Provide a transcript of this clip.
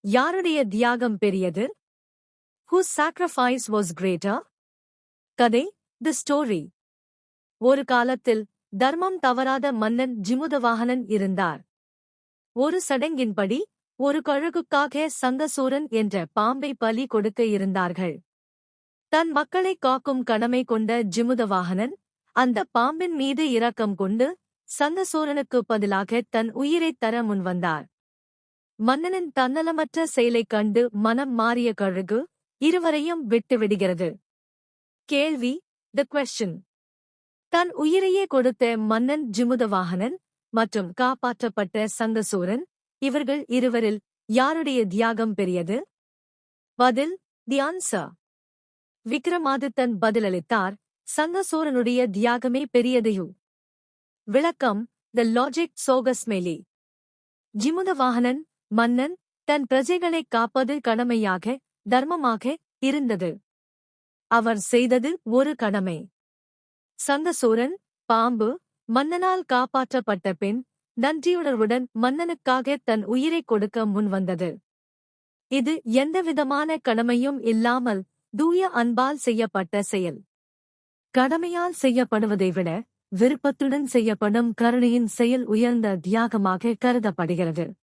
யாருடைய தியாகம் பெரியது? Whose sacrifice was greater? கதை தி ஸ்டோரி. ஒரு காலத்தில் தர்மம் தவறாத மன்னன் ஜிமுதவாஹனன் இருந்தார். ஒரு சடங்கின்படி ஒரு கழுகுக்காக சங்கசூரன் என்ற பாம்பை பலி கொடுக்க இருந்தார்கள். தன் மக்களை காக்கும் கடமை கொண்ட ஜிமுதவாஹனன் அந்த பாம்பின் மீது இரக்கம் கொண்டு சங்கசூரனுக்கு பதிலாக தன் உயிரைத் தர முன்வந்தார். மன்னனின் தன்னலமற்ற செயலைக் கண்டு மனம் மாறிய கழுகு இருவரையும் விட்டுவிடுகிறது. கேள்வி தி கொஸ்டின். தன் உயிரையே கொடுத்த மன்னன் ஜிமுதவாஹனன் மற்றும் காப்பாற்றப்பட்ட சங்கசூரன், இவர்கள் இருவரில் யாருடைய தியாகம் பெரியது? பதில் தி ஆன்சர். விக்ரமாதித்தன் பதிலளித்தார், சங்கசூரனுடைய தியாகமே பெரியதையு. விளக்கம் தி லாஜிக் சோகஸ்மெலி. ஜிமுதவாஹனன் மன்னன் தன் பிரஜைகளைக் காப்பது கடமையாக தர்மமாக இருந்தது. அவர் செய்தது ஒரு கடமை. சங்கசூரன் பாம்பு மன்னனால் காப்பாற்றப்பட்ட பின் நன்றியுணர்வுடன் மன்னனுக்காக தன் உயிரைக் கொடுக்க முன்வந்தது. இது எந்தவிதமான கடமையும் இல்லாமல் தூய அன்பால் செய்யப்பட்ட செயல். கடமையால் செய்யப்படுவதை விட விருப்பத்துடன் செய்யப்படும் கருணையின் செயல் உயர்ந்த தியாகமாக கருதப்படுகிறது.